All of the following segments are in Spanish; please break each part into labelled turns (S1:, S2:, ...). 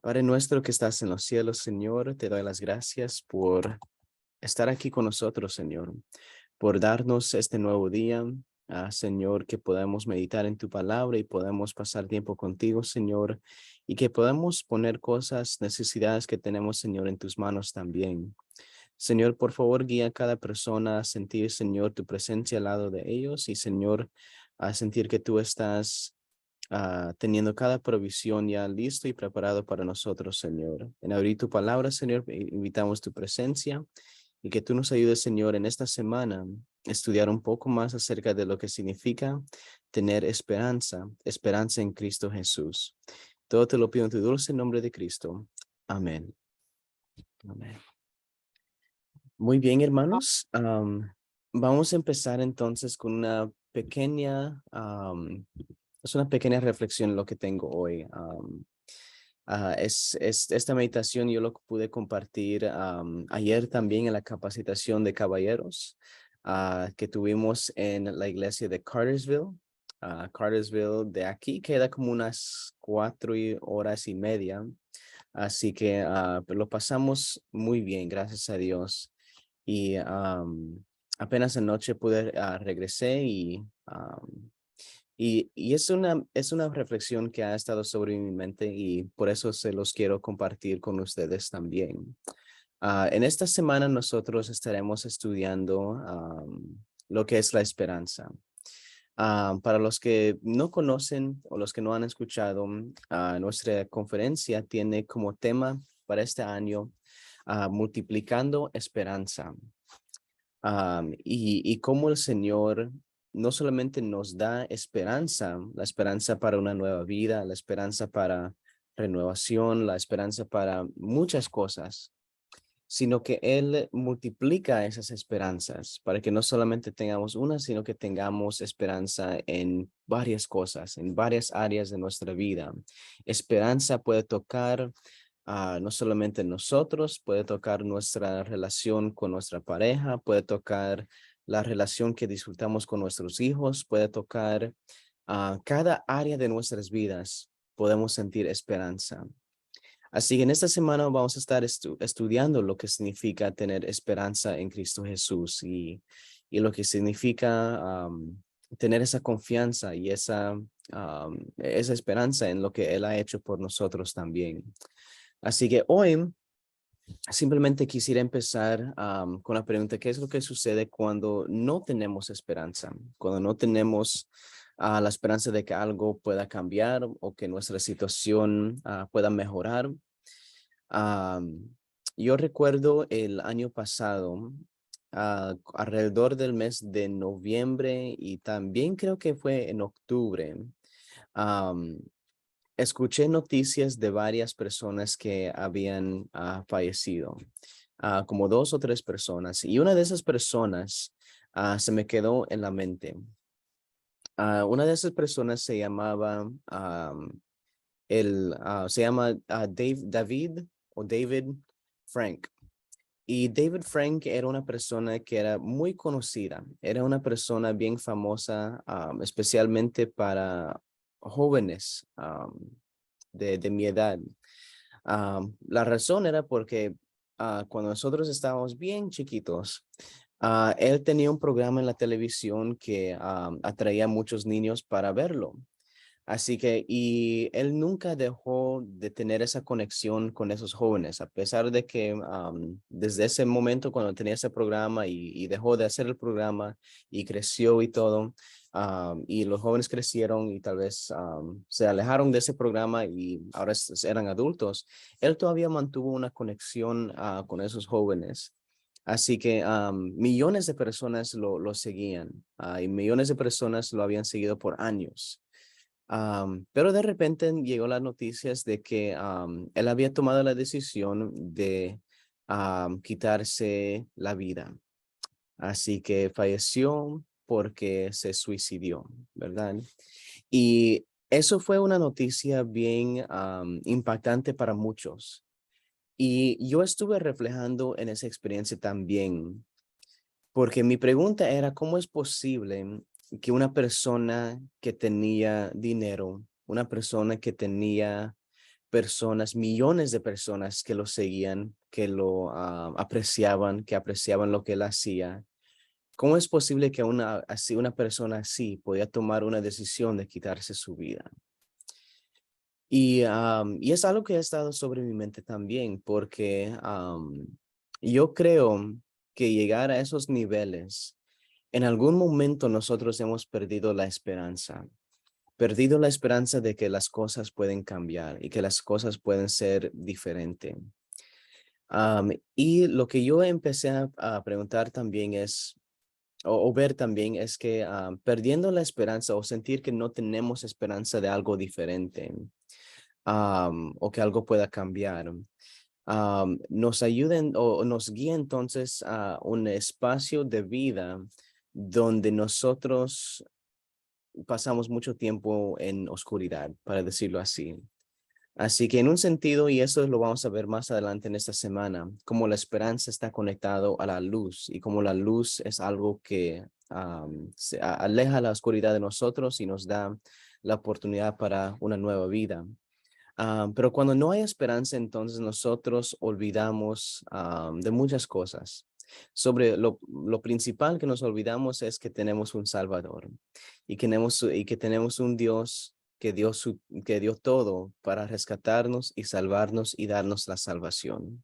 S1: Padre nuestro que estás en los cielos, Señor, te doy las gracias por estar aquí con nosotros, Señor, por darnos este nuevo día, Señor, que podamos meditar en tu palabra y podamos pasar tiempo contigo, Señor, y que podamos poner cosas, necesidades que tenemos, Señor, en tus manos también. Señor, por favor, guía a cada persona a sentir, Señor, tu presencia al lado de ellos y, Señor, a sentir que tú estás teniendo cada provisión ya listo y preparado para nosotros, Señor. En abrir tu palabra, Señor, invitamos tu presencia y que tú nos ayudes, Señor, en esta semana a estudiar un poco más acerca de lo que significa tener esperanza, esperanza en Cristo Jesús. Todo te lo pido en tu dulce nombre de Cristo. Amén. Amén. Muy bien, hermanos. Vamos a empezar entonces con es una pequeña reflexión lo que tengo hoy. Esta meditación yo lo pude compartir ayer también en la capacitación de caballeros que tuvimos en la iglesia de Cartersville. Cartersville de aquí queda como unas 4 horas y media. Así que lo pasamos muy bien, gracias a Dios. Y apenas anoche regresé y es una reflexión que ha estado sobre mi mente y por eso se los quiero compartir con ustedes también. En esta semana nosotros estaremos estudiando lo que es la esperanza. Para los que no conocen o los que no han escuchado, nuestra conferencia tiene como tema para este año multiplicando esperanza. Y cómo el Señor no solamente nos da esperanza, la esperanza para una nueva vida, la esperanza para renovación, la esperanza para muchas cosas, sino que Él multiplica esas esperanzas para que no solamente tengamos una, sino que tengamos esperanza en varias cosas, en varias áreas de nuestra vida. Esperanza puede tocar no solamente nosotros, puede tocar nuestra relación con nuestra pareja, puede tocar la relación que disfrutamos con nuestros hijos, puede tocar cada área de nuestras vidas. Podemos sentir esperanza. Así que en esta semana vamos a estar estudiando lo que significa tener esperanza en Cristo Jesús y lo que significa tener esa confianza y esa esperanza en lo que Él ha hecho por nosotros también. Así que hoy simplemente quisiera empezar con la pregunta: ¿qué es lo que sucede cuando no tenemos esperanza? Cuando no tenemos la esperanza de que algo pueda cambiar o que nuestra situación pueda mejorar. Am, yo recuerdo el año pasado, alrededor del mes de noviembre y también creo que fue en octubre, am, escuché noticias de varias personas que habían fallecido, como 2 o 3 personas, y una de esas personas se me quedó en la mente. Una de esas personas se llamaba, se llama David Frank. Y David Frank era una persona que era muy conocida, era una persona bien famosa, especialmente para jóvenes de mi edad. La razón era porque cuando nosotros estábamos bien chiquitos, él tenía un programa en la televisión que atraía a muchos niños para verlo. Así que, y él nunca dejó de tener esa conexión con esos jóvenes, a pesar de que desde ese momento cuando tenía ese programa y dejó de hacer el programa y creció y todo, y los jóvenes crecieron y tal vez se alejaron de ese programa y ahora eran adultos, él todavía mantuvo una conexión con esos jóvenes. Así que millones de personas lo seguían y millones de personas lo habían seguido por años. Pero de repente llegó las noticias de que él había tomado la decisión de quitarse la vida. Así que falleció porque se suicidió, ¿verdad? Y eso fue una noticia bien impactante para muchos. Y yo estuve reflejando en esa experiencia también, porque mi pregunta era: ¿cómo es posible que una persona que tenía dinero, una persona que tenía personas, millones de personas que lo seguían, que lo apreciaban, que apreciaban lo que él hacía. ¿Cómo es posible que una persona así podía tomar una decisión de quitarse su vida? Y es algo que ha estado sobre mi mente también, porque yo creo que llegar a esos niveles, en algún momento nosotros hemos perdido la esperanza de que las cosas pueden cambiar y que las cosas pueden ser diferentes. Y lo que yo empecé a preguntar también es, o ver también es que perdiendo la esperanza o sentir que no tenemos esperanza de algo diferente, o que algo pueda cambiar, nos ayuden o nos guía entonces a un espacio de vida donde nosotros pasamos mucho tiempo en oscuridad, para decirlo así. Así que en un sentido, y eso lo vamos a ver más adelante en esta semana, como la esperanza está conectado a la luz y como la luz es algo que aleja la oscuridad de nosotros y nos da la oportunidad para una nueva vida. Pero cuando no hay esperanza, entonces nosotros olvidamos de muchas cosas. Sobre lo principal que nos olvidamos es que tenemos un Salvador y que tenemos un Dios que dio todo para rescatarnos y salvarnos y darnos la salvación.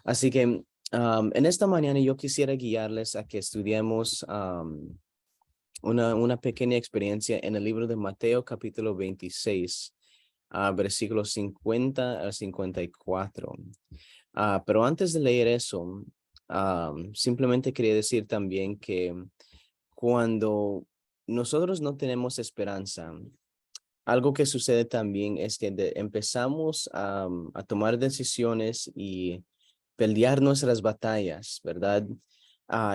S1: Así que en esta mañana yo quisiera guiarles a que estudiemos una pequeña experiencia en el libro de Mateo capítulo 26, versículos 50 al 54. Pero antes de leer eso, simplemente quería decir también que cuando nosotros no tenemos esperanza, algo que sucede también es que empezamos a tomar decisiones y pelear nuestras batallas, ¿verdad?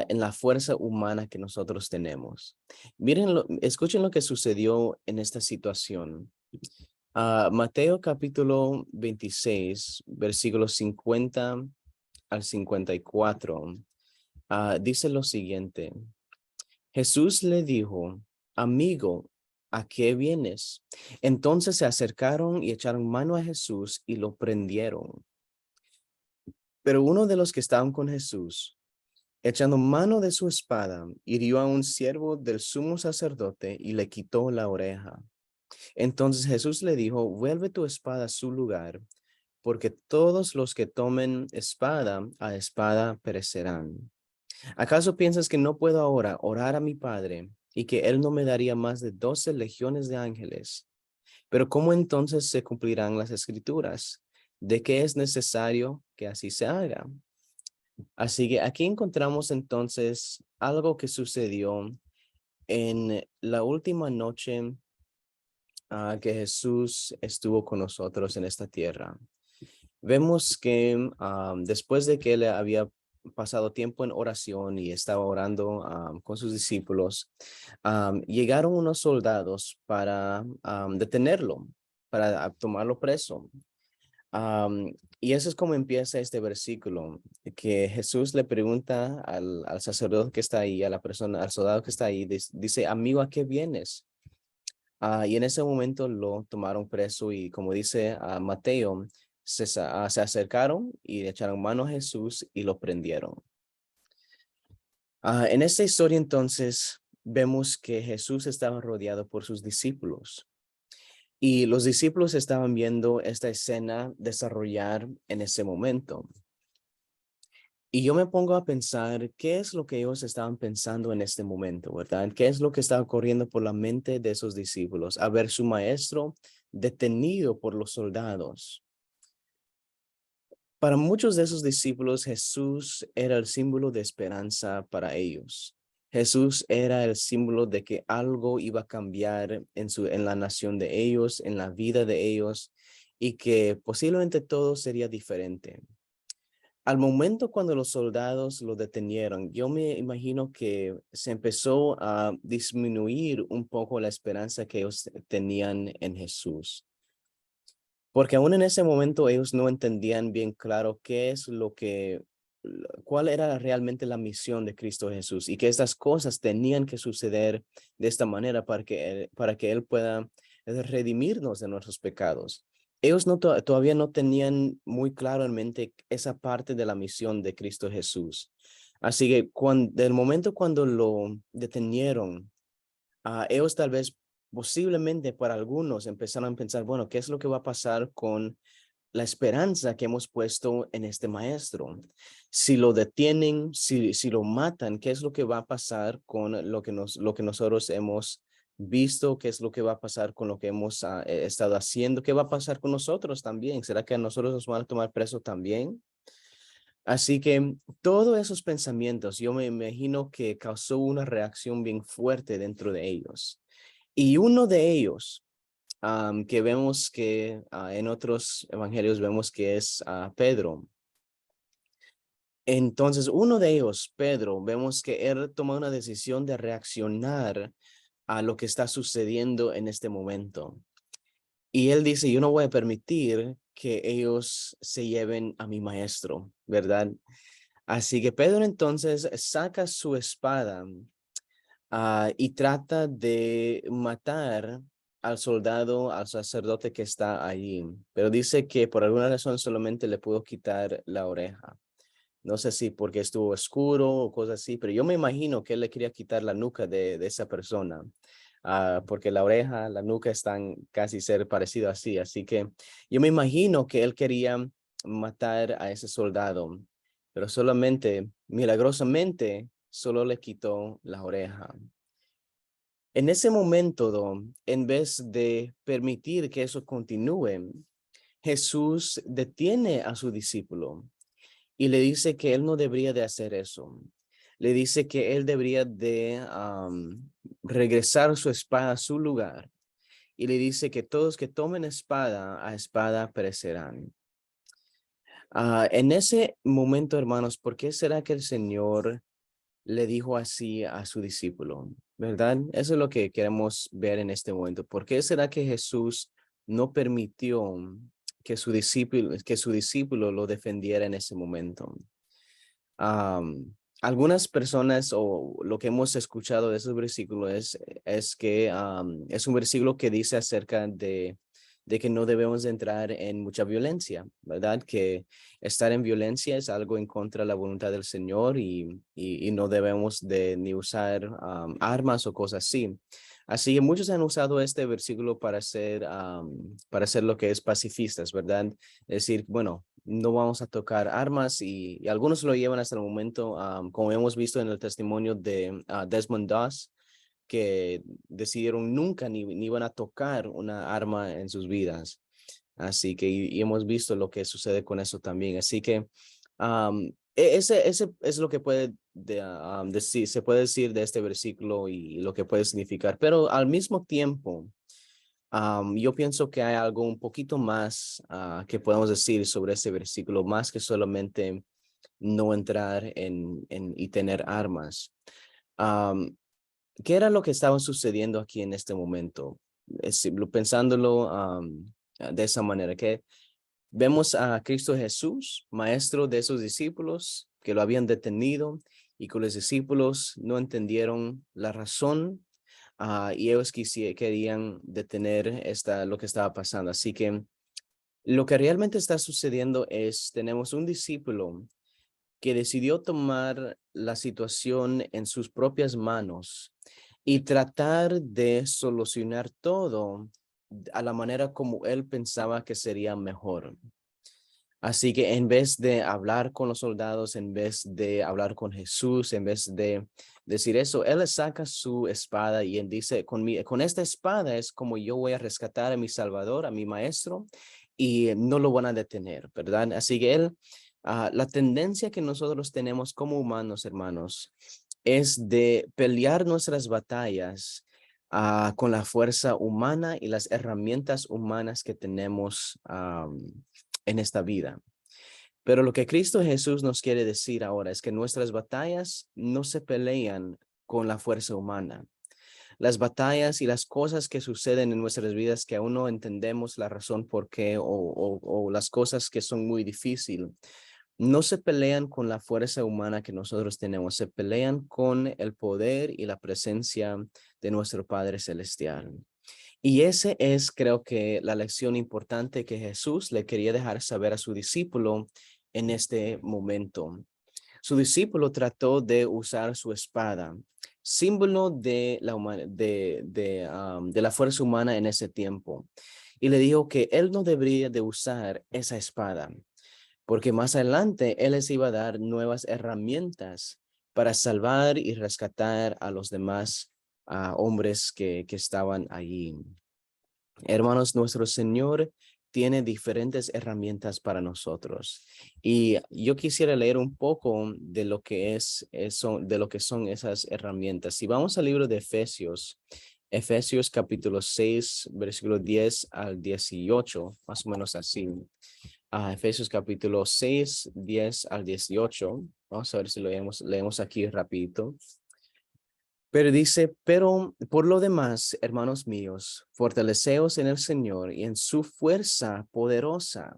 S1: En la fuerza humana que nosotros tenemos. Miren, escuchen lo que sucedió en esta situación. Mateo capítulo 26, versículos 50 al 54, dice lo siguiente. Jesús le dijo, amigo, ¿a qué vienes? Entonces se acercaron y echaron mano a Jesús y lo prendieron. Pero uno de los que estaban con Jesús, echando mano de su espada, hirió a un siervo del sumo sacerdote y le quitó la oreja. Entonces Jesús le dijo, vuelve tu espada a su lugar, porque todos los que tomen espada a espada perecerán. ¿Acaso piensas que no puedo ahora orar a mi Padre y que Él no me daría más de 12 legiones de ángeles? Pero ¿cómo entonces se cumplirán las escrituras? ¿De qué es necesario que así se haga? Así que aquí encontramos entonces algo que sucedió en la última noche que Jesús estuvo con nosotros en esta tierra. Vemos que después de que él había pasado tiempo en oración y estaba orando con sus discípulos, llegaron unos soldados para detenerlo, para tomarlo preso. Y eso es como empieza este versículo, que Jesús le pregunta al sacerdote que está ahí, a la persona, al soldado que está ahí, dice, amigo, ¿a qué vienes? Y en ese momento lo tomaron preso y como dice Mateo, se acercaron y le echaron mano a Jesús y lo prendieron. En esta historia entonces vemos que Jesús estaba rodeado por sus discípulos y los discípulos estaban viendo esta escena desarrollar en ese momento. Y yo me pongo a pensar qué es lo que ellos estaban pensando en este momento, ¿verdad? ¿Qué es lo que estaba corriendo por la mente de esos discípulos? A ver su maestro detenido por los soldados. Para muchos de esos discípulos, Jesús era el símbolo de esperanza para ellos. Jesús era el símbolo de que algo iba a cambiar en la nación de ellos, en la vida de ellos, y que posiblemente todo sería diferente. Al momento cuando los soldados lo detenieron, yo me imagino que se empezó a disminuir un poco la esperanza que ellos tenían en Jesús. Porque aún en ese momento ellos no entendían bien claro cuál era realmente la misión de Cristo Jesús y que estas cosas tenían que suceder de esta manera para que Él pueda redimirnos de nuestros pecados. ellos todavía no tenían muy claro en mente esa parte de la misión de Cristo Jesús. Así que del momento cuando lo detenieron, ellos tal vez posiblemente para algunos empezaron a pensar, bueno, ¿qué es lo que va a pasar con la esperanza que hemos puesto en este maestro? Si lo detienen, si lo matan, ¿qué es lo que va a pasar con lo que nosotros hemos visto? ¿Qué es lo que va a pasar con lo que hemos estado haciendo? ¿Qué va a pasar con nosotros también? ¿Será que a nosotros nos van a tomar preso también? Así que todos esos pensamientos, yo me imagino que causó una reacción bien fuerte dentro de ellos. Y uno de ellos, que vemos que en otros evangelios vemos que es Pedro. Entonces, uno de ellos, Pedro, vemos que él toma una decisión de reaccionar a lo que está sucediendo en este momento. Y él dice, yo no voy a permitir que ellos se lleven a mi maestro, ¿verdad? Así que Pedro entonces saca su espada y trata de matar al soldado, al sacerdote que está allí. Pero dice que por alguna razón solamente le pudo quitar la oreja. No sé si porque estuvo oscuro o cosas así, pero yo me imagino que él le quería quitar la nuca de esa persona. Porque la oreja, la nuca están casi ser parecido así. Así que yo me imagino que él quería matar a ese soldado, pero solamente, milagrosamente, solo le quitó la oreja. En ese momento, en vez de permitir que eso continúe, Jesús detiene a su discípulo y le dice que él no debería de hacer eso. Le dice que él debería de regresar su espada a su lugar y le dice que todos que tomen espada, a espada perecerán. En ese momento, hermanos, ¿por qué será que el Señor le dijo así a su discípulo? ¿Verdad? Eso es lo que queremos ver en este momento. ¿Por qué será que Jesús no permitió que su discípulo lo defendiera en ese momento? Algunas personas o lo que hemos escuchado de esos versículos es que es un versículo que dice acerca de que no debemos de entrar en mucha violencia, ¿verdad? Que estar en violencia es algo en contra de la voluntad del Señor y no debemos de ni usar armas o cosas así. Así que muchos han usado este versículo para hacer lo que es pacifistas, ¿verdad? Es decir, bueno, no vamos a tocar armas y algunos lo llevan hasta el momento, como hemos visto en el testimonio de Desmond Doss, que decidieron nunca ni van a tocar una arma en sus vidas. Así que y hemos visto lo que sucede con eso también. Así que ese es lo que decir, se puede decir de este versículo y lo que puede significar. Pero al mismo tiempo, yo pienso que hay algo un poquito más que podemos decir sobre este versículo, más que solamente no entrar y tener armas. Am, ¿Qué era lo que estaba sucediendo aquí en este momento? Pensándolo de esa manera, que vemos a Cristo Jesús, maestro de esos discípulos que lo habían detenido y que los discípulos no entendieron la razón y ellos querían detener lo que estaba pasando. Así que lo que realmente está sucediendo es, tenemos un discípulo que decidió tomar la situación en sus propias manos y tratar de solucionar todo a la manera como él pensaba que sería mejor. Así que en vez de hablar con los soldados, en vez de hablar con Jesús, en vez de decir eso, él saca su espada y él dice, con esta espada es como yo voy a rescatar a mi Salvador, a mi Maestro, y no lo van a detener, ¿verdad? Así que la tendencia que nosotros tenemos como humanos, hermanos, es de pelear nuestras batallas con la fuerza humana y las herramientas humanas que tenemos en esta vida. Pero lo que Cristo Jesús nos quiere decir ahora es que nuestras batallas no se pelean con la fuerza humana. Las batallas y las cosas que suceden en nuestras vidas que aún no entendemos la razón por qué o las cosas que son muy difíciles, no se pelean con la fuerza humana que nosotros tenemos, se pelean con el poder y la presencia de nuestro Padre Celestial. Y ese es, creo que, la lección importante que Jesús le quería dejar saber a su discípulo en este momento. Su discípulo trató de usar su espada, símbolo de de la fuerza humana en ese tiempo. Y le dijo que él no debería de usar esa espada, porque más adelante él les iba a dar nuevas herramientas para salvar y rescatar a los demás hombres que estaban allí. Hermanos, nuestro Señor tiene diferentes herramientas para nosotros. Y yo quisiera leer un poco de lo que de lo que son esas herramientas. Si vamos al libro de Efesios, Efesios capítulo 6, versículo 10 al 18, más o menos así. Efesios capítulo 6, 10 al 18. Vamos a ver si lo leemos aquí rapidito. Pero dice, pero por lo demás, hermanos míos, fortaleceos en el Señor y en su fuerza poderosa.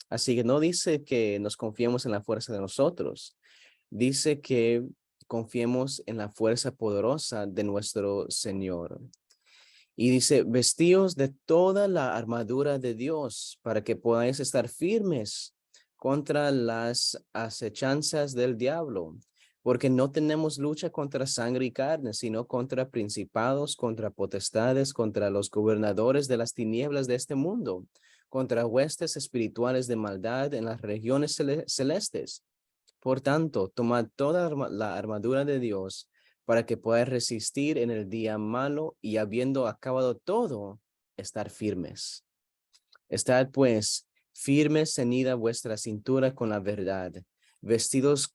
S1: Así que no dice que nos confiemos en la fuerza de nosotros. Dice que confiemos en la fuerza poderosa de nuestro Señor. Y dice, vestíos de toda la armadura de Dios para que podáis estar firmes contra las acechanzas del diablo, porque no tenemos lucha contra sangre y carne, sino contra principados, contra potestades, contra los gobernadores de las tinieblas de este mundo, contra huestes espirituales de maldad en las regiones celestes. Por tanto, tomad toda la armadura de Dios para que podáis resistir en el día malo y habiendo acabado todo, estar firmes. Estad pues firmes, ceñida vuestra cintura con la verdad, vestidos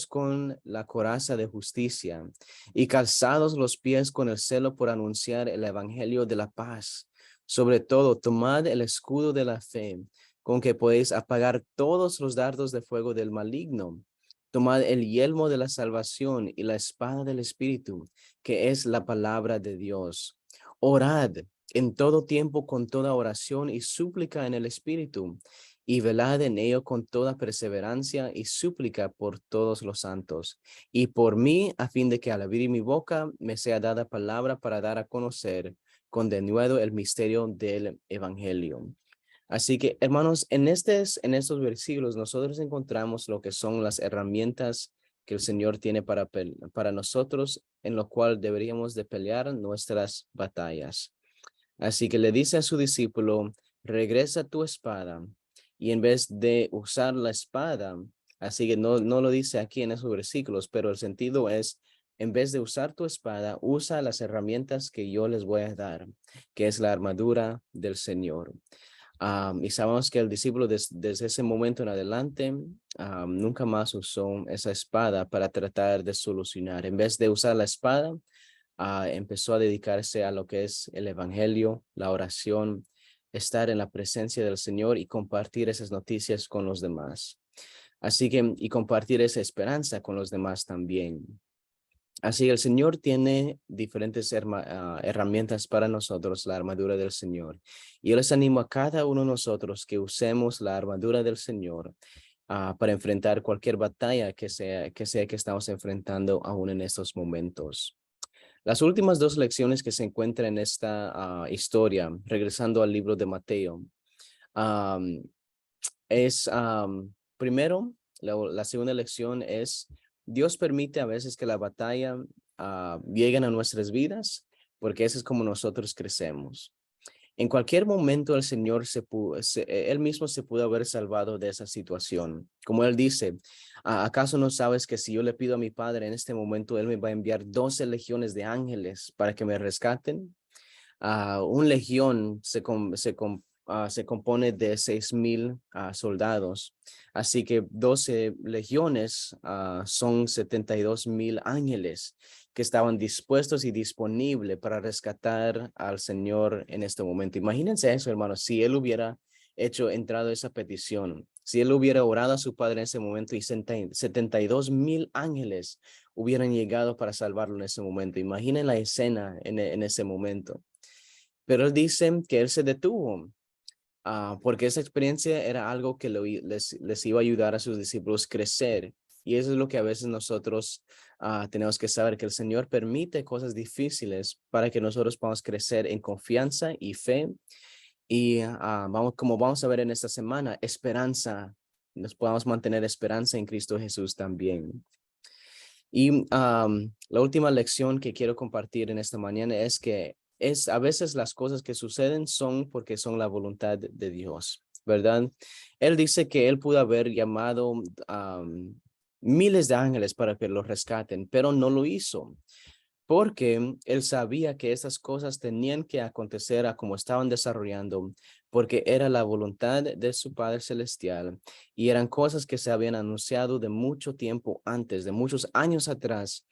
S1: con la coraza de justicia y calzados los pies con el celo por anunciar el evangelio de la paz. Sobre todo, tomad el escudo de la fe, con que podéis apagar todos los dardos de fuego del maligno. Tomad el yelmo de la salvación y la espada del Espíritu, que es la palabra de Dios. Orad en todo tiempo con toda oración y súplica en el Espíritu, y velad en ello con toda perseverancia y súplica por todos los santos, y por mí, a fin de que al abrir mi boca me sea dada palabra para dar a conocer con denuedo el misterio del Evangelio. Así que, hermanos, en estos versículos nosotros encontramos lo que son las herramientas que el Señor tiene para nosotros, en lo cual deberíamos de pelear nuestras batallas. Así que le dice a su discípulo, regresa tu espada. Y en vez de usar la espada, así que no lo dice aquí en esos versículos, pero el sentido es, en vez de usar tu espada, usa las herramientas que yo les voy a dar, que es la armadura del Señor. Y sabemos que el discípulo desde ese momento en adelante nunca más usó esa espada para tratar de solucionar. En vez de usar la espada, empezó a dedicarse a lo que es el evangelio, la oración, estar en la presencia del Señor y compartir esas noticias con los demás. Así que, y compartir esa esperanza con los demás también. Así que el Señor tiene diferentes herramientas para nosotros, la armadura del Señor. Y yo les animo a cada uno de nosotros que usemos la armadura del Señor para enfrentar cualquier batalla que estamos enfrentando aún en estos momentos. Las últimas dos lecciones que se encuentran en esta historia, regresando al libro de Mateo, am, primero, la segunda lección es, Dios permite a veces que la batalla lleguen a nuestras vidas, porque eso es como nosotros crecemos. En cualquier momento el Señor él mismo se pudo haber salvado de esa situación. Como él dice, ¿acaso no sabes que si yo le pido a mi Padre en este momento, él me va a enviar 12 legiones de ángeles para que me rescaten? Un legión se compone de 6,000 soldados. Así que 12 legiones son 72,000 ángeles que estaban dispuestos y disponibles para rescatar al Señor en este momento. Imagínense eso, hermanos, si él hubiera entrado esa petición, si él hubiera orado a su Padre en ese momento y 72,000 ángeles hubieran llegado para salvarlo en ese momento. Imaginen la escena en ese momento. Pero él dice que él se detuvo porque esa experiencia era algo que les iba a ayudar a sus discípulos crecer Y eso es lo que a veces nosotros tenemos que saber, que el Señor permite cosas difíciles para que nosotros podamos crecer en confianza y fe. Y como vamos a ver en esta semana, esperanza, nos podamos mantener esperanza en Cristo Jesús también. Y la última lección que quiero compartir en esta mañana es que a veces las cosas que suceden son porque son la voluntad de Dios, ¿verdad? Él dice que él pudo haber llamado miles de ángeles para que lo rescaten, pero no lo hizo porque él sabía que esas cosas tenían que acontecer a como estaban desarrollando, porque era la voluntad de su Padre Celestial y eran cosas que se habían anunciado de mucho tiempo antes, de muchos años atrás.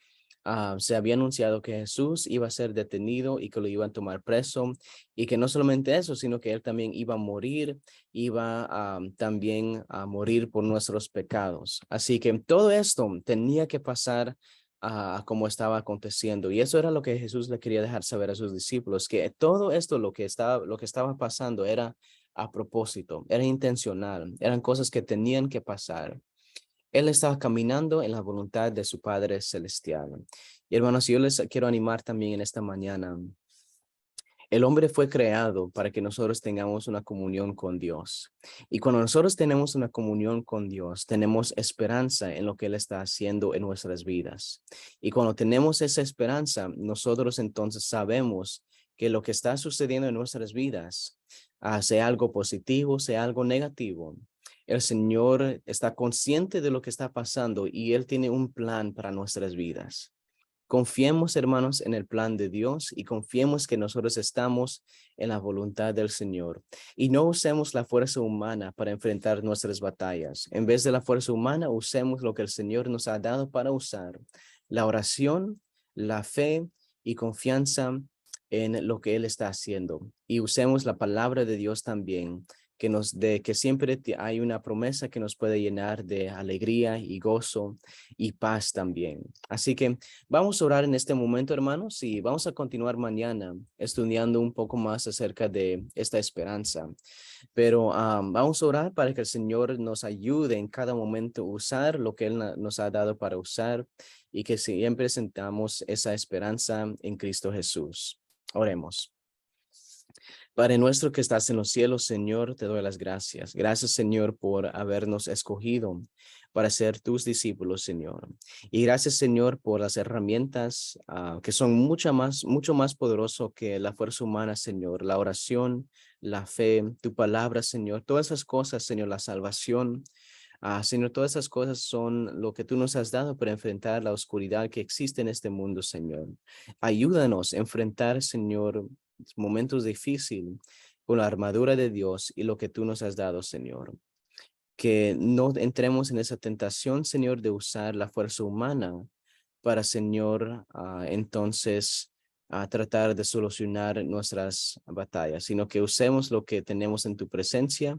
S1: Se había anunciado que Jesús iba a ser detenido y que lo iban a tomar preso y que no solamente eso, sino que él también iba a morir, iba también a morir por nuestros pecados. Así que todo esto tenía que pasar a cómo estaba aconteciendo. Y eso era lo que Jesús le quería dejar saber a sus discípulos, que todo esto, lo que estaba pasando era a propósito, era intencional, eran cosas que tenían que pasar. Él estaba caminando en la voluntad de su Padre Celestial. Y hermanos, yo les quiero animar también en esta mañana. El hombre fue creado para que nosotros tengamos una comunión con Dios. Y cuando nosotros tenemos una comunión con Dios, tenemos esperanza en lo que Él está haciendo en nuestras vidas. Y cuando tenemos esa esperanza, nosotros entonces sabemos que lo que está sucediendo en nuestras vidas, sea algo positivo, sea algo negativo, el Señor está consciente de lo que está pasando y Él tiene un plan para nuestras vidas. Confiemos, hermanos, en el plan de Dios y confiemos que nosotros estamos en la voluntad del Señor. Y no usemos la fuerza humana para enfrentar nuestras batallas. En vez de la fuerza humana, usemos lo que el Señor nos ha dado para usar. La oración, la fe y confianza en lo que Él está haciendo. Y usemos la palabra de Dios también que siempre hay una promesa que nos puede llenar de alegría y gozo y paz también. Así que vamos a orar en este momento, hermanos, y vamos a continuar mañana estudiando un poco más acerca de esta esperanza. Pero vamos a orar para que el Señor nos ayude en cada momento a usar lo que Él nos ha dado para usar y que siempre sentamos esa esperanza en Cristo Jesús. Oremos. Padre nuestro que estás en los cielos, Señor, te doy las gracias. Gracias, Señor, por habernos escogido para ser tus discípulos, Señor. Y gracias, Señor, por las herramientas que son mucho más poderoso que la fuerza humana, Señor. La oración, la fe, tu palabra, Señor. Todas esas cosas, Señor, la salvación. Señor, todas esas cosas son lo que tú nos has dado para enfrentar la oscuridad que existe en este mundo, Señor. Ayúdanos a enfrentar, Señor, momentos difíciles con la armadura de Dios y lo que tú nos has dado, Señor. Que no entremos en esa tentación, Señor, de usar la fuerza humana para, Señor, entonces tratar de solucionar nuestras batallas, sino que usemos lo que tenemos en tu presencia.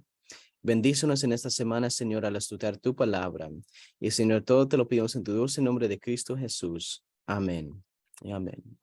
S1: Bendícenos en esta semana, Señor, al estudiar tu palabra. Y, Señor, todo te lo pedimos en tu dulce nombre de Cristo Jesús. Amén. Y amén.